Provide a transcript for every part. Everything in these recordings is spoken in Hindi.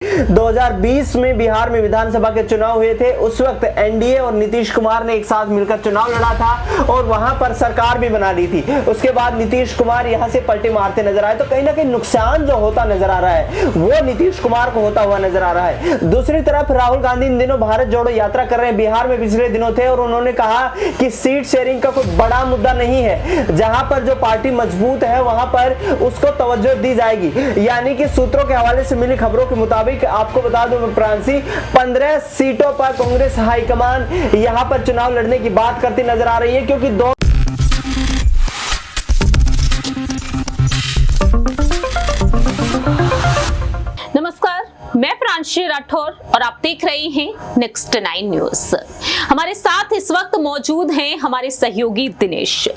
2020 में बिहार में विधानसभा के चुनाव हुए थे। उस वक्त एनडीए और नीतीश कुमार ने एक साथ मिलकर चुनाव लड़ा था और वहां पर सरकार भी बना ली थी। उसके बाद नीतीश कुमार यहां से पलटी मारते नजर आए, तो कहीं ना कहीं नुकसान जो होता नजर आ रहा है वो नीतीश कुमार को होता हुआ नजर आ रहा है। दूसरी तरफ राहुल गांधी इन दिनों भारत जोड़ो यात्रा कर रहे हैं, बिहार में पिछले दिनों थे और उन्होंने कहा कि सीट शेयरिंग का कोई बड़ा मुद्दा नहीं है, जहां पर जो पार्टी मजबूत है वहां पर उसको तवज्जो दी जाएगी। यानी कि सूत्रों के हवाले से मिली खबरों के मुताबिक आपको बता दूं प्रांसी, 15 सीटों पर कांग्रेस हाईकमान यहां पर चुनाव लड़ने की बात करती नजर आ रही है, क्योंकि दो नमस्कार, मैं प्रांशी राठौर और आप देख रहे हैं नेक्स्ट 9 न्यूज। हमारे साथ इस वक्त मौजूद हैं हमारे सहयोगी दिनेश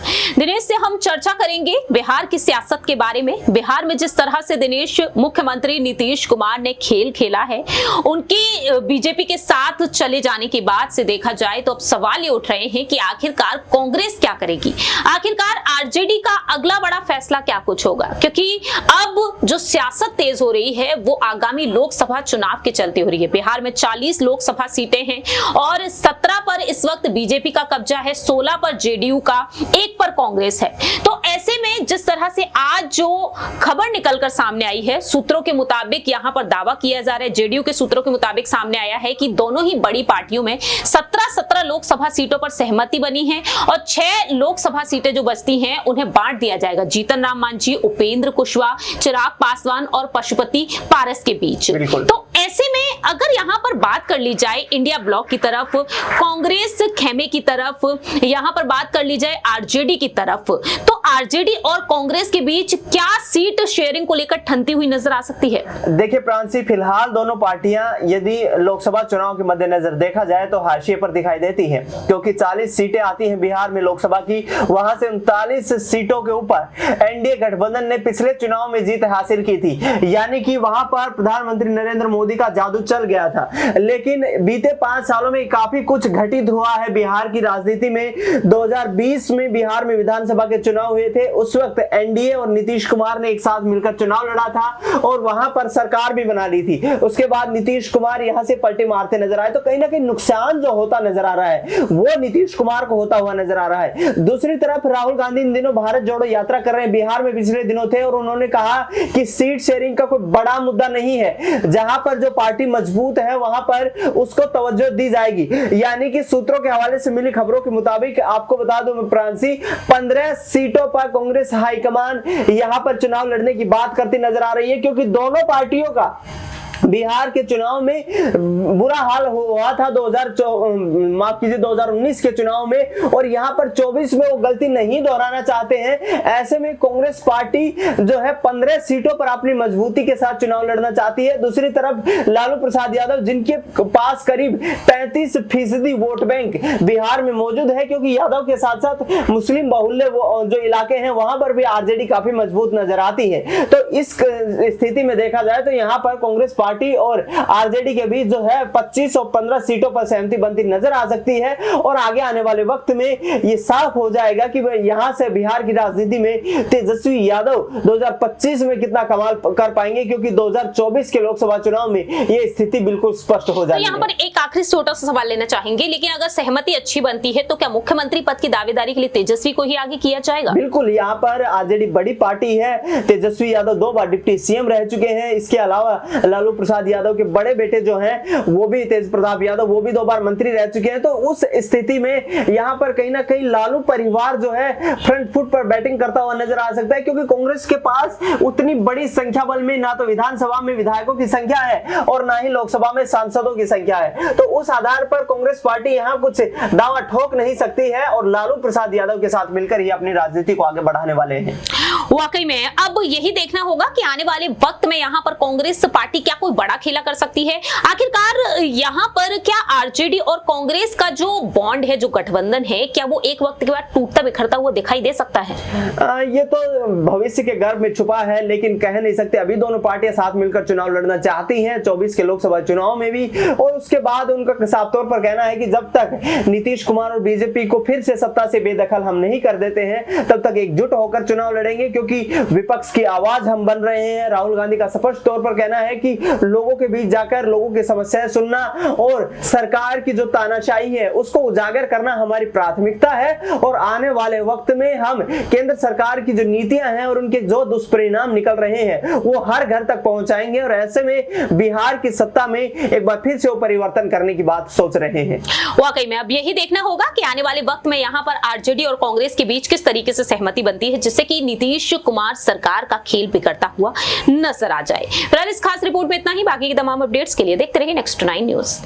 से हम चर्चा करेंगे बिहार की सियासत के बारे में। बिहार में जिस तरह से दिनेश मुख्यमंत्री नीतीश कुमार ने खेल खेला है, उनकी बीजेपी के साथ चले जाने के बाद से देखा जाए तो अब सवाल ये उठ रहे हैं कि आखिरकार कांग्रेस क्या करेगी, आखिरकार आरजेडी का अगला बड़ा फैसला क्या कुछ होगा, क्योंकि अब जो सियासत तेज हो रही है वो आगामी लोकसभा चुनाव के चलते हो रही है। बिहार में 40 लोकसभा सीटें हैं और 17 पर इस वक्त बीजेपी का कब्जा है, 16 पर जेडीयू का, 1 पर कांग्रेस है। तो ऐसे में जिस तरह से आज जो खबर निकलकर सामने आई है, सूत्रों के मुताबिक यहां पर दावा किया जा रहा है, जेडीयू के सूत्रों के मुताबिक सामने आया है कि दोनों ही बड़ी पार्टियों में 17 लोकसभा सीटों पर सहमति बनी है और 6 लोकसभा सीटें जो बचती हैं उन्हें बांट दिया जाएगा जीतन राम मांझी, उपेंद्र कुशवाहा, चिराग पासवान और पशुपति पारस के बीच। तो ऐसे में अगर यहाँ पर बात कर ली जाए इंडिया ब्लॉक की तरफ, कांग्रेस खेमे की तरफ, यहाँ पर बात कर ली जाए आरजेडी की तरफ, तो आरजेडी और कांग्रेस के बीच क्या सीट शेयरिंग को लेकर ठनती हुई नजर आ सकती है? देखिए प्रांसी, फिलहाल दोनों पार्टियां यदि लोकसभा चुनाव के मद्देनजर देखा जाए तो हाशिए पर दिखाई देती हैं, क्योंकि 40 सीटें आती हैं बिहार में लोकसभा की, वहां से 39 सीटों के ऊपर एनडीए गठबंधन ने पिछले चुनाव में जीत हासिल की थी। यानी कि वहां पर प्रधानमंत्री नरेंद्र मोदी का जादू चल गया था। लेकिन बीते 5 सालों में काफी कुछ घटित हुआ है बिहार की राजनीति में। 2020 में बिहार में विधानसभा के चुनाव हुए थे। उस वक्त एनडीए और नीतीश कुमार ने एक साथ मिलकर चुनाव लड़ा था और वहां पर सरकार भी बना ली थी। उसके बाद नीतीश कुमार यहां से पलटी मारते नजर आए, तो कहीं ना कहीं नुकसान जो होता नजर आ रहा है वो नीतीश कुमार को होता हुआ नजर आ रहा है। दूसरी तरफ राहुल गांधी इन दिनों भारत जोड़ो यात्रा कर रहे हैं, बिहार में पिछले दिनों थे और उन्होंने कहा कि सीट शेयरिंग का कोई बड़ा मुद्दा नहीं है, जहां पर जो पार्टी मजबूत है वहां पर उसको तवज्जो दी जाएगी। यानी कि सूत्रों के हवाले से मिली खबरों के मुताबिक आपको बता दूं प्रांसी, 15 सीटों पर कांग्रेस हाईकमान यहां पर चुनाव लड़ने की बात करती नजर आ रही है, क्योंकि दोनों पार्टियों का बिहार के चुनाव में बुरा हाल हुआ था 2019 के चुनाव में, और यहां पर 24 में वो गलती नहीं दोहराना चाहते हैं। ऐसे में कांग्रेस पार्टी जो है 15 सीटों पर अपनी मजबूती के साथ चुनाव लड़ना चाहती है। दूसरी तरफ लालू प्रसाद यादव, जिनके पास करीब 35% वोट बैंक बिहार में मौजूद है, क्योंकि यादव के साथ साथ मुस्लिम बहुल्य जो इलाके हैं वहां पर भी आरजेडी काफी मजबूत नजर आती है। तो इस स्थिति में देखा जाए तो यहाँ पर कांग्रेस पार्टी और आरजेडी के बीच जो है 25 और 15 सीटों पर सहमति बनती नजर आ सकती है, और आगे आने वाले वक्त में ये साफ हो जाएगा कि यहां से बिहार की राजनीति में तेजस्वी यादव 2025 में कितना कमाल कर पाएंगे, क्योंकि 2024 के लोकसभा चुनाव में ये स्थिति बिल्कुल स्पष्ट हो जाएगी। तो यहाँ पर एक आखिरी छोटा सा सवाल लेना चाहेंगे, लेकिन अगर सहमति अच्छी बनती है तो क्या मुख्यमंत्री पद की दावेदारी के लिए तेजस्वी को ही आगे किया जाएगा? बिल्कुल, यहाँ पर आरजेडी बड़ी पार्टी है। तेजस्वी यादव 2 बार डिप्टी सीएम रह चुके हैं। इसके अलावा लालू प्रसाद यादव के बड़े बेटे जो हैं वो भी तेज प्रताप यादव, वो भी 2 बार मंत्री रह चुके हैं। तो उस स्थिति में यहाँ पर कहीं ना कहीं लालू परिवार जो है फ्रंट फुट पर बैटिंग करता हुआ नजर आ सकता है, क्योंकि कांग्रेस के पास उतनी बड़ी संख्या बल में ना तो विधानसभा में विधायकों की संख्या है और ना ही लोकसभा में सांसदों की संख्या है। तो उस आधार पर कांग्रेस पार्टी यहाँ कुछ दावा ठोक नहीं सकती है और लालू प्रसाद यादव के साथ मिलकर ही अपनी राजनीति को आगे बढ़ाने वाले हैं। वाकई में अब यही देखना होगा कि आने वाले वक्त में यहाँ पर कांग्रेस पार्टी क्या कोई बड़ा खेला कर सकती है। आखिरकार यहाँ पर क्या आरजेडी और कांग्रेस का जो बॉन्ड है, जो गठबंधन है, क्या वो एक वक्त के बाद टूटता बिखरता हुआ दिखाई दे सकता है? ये तो भविष्य के गर्भ में छुपा है, लेकिन कह नहीं सकते। अभी दोनों पार्टियां साथ मिलकर चुनाव लड़ना चाहती हैं 24 के लोकसभा चुनाव में भी, और उसके बाद उनका साफ तौर पर कहना है कि जब तक नीतीश कुमार और बीजेपी को फिर से सत्ता से बेदखल हम नहीं कर देते हैं तब तक एकजुट होकर चुनाव लड़ेंगे, क्योंकि विपक्ष की आवाज हम बन रहे हैं। राहुल गांधी का स्पष्ट तौर पर कहना है कि लोगों के बीच जाकर लोगों की समस्याएं सुनना और सरकार की जो तानाशाही है उसको उजागर करना हमारी प्राथमिकता है। और आने वाले वक्त में हम केंद्र सरकार की जो नीतियां हैं और उनके जो दुष्परिणाम निकल रहे हैं वो हर घर तक पहुंचाएंगे। और ऐसे में बिहार की सत्ता में एक बार फिर से वो परिवर्तन करने की बात सोच रहे हैं। वाकई में अब यही देखना होगा कि आने वाले वक्त में यहाँ पर आरजेडी और कांग्रेस के बीच किस तरीके से सहमति बनती है, जिससे कि नीतीश कुमार सरकार का खेल बिगड़ता हुआ नजर आ जाए। फिलहाल इस खास रिपोर्ट में इतना ही। बाकी की तमाम अपडेट्स के लिए देखते रहिए नेक्स्ट 9 न्यूज।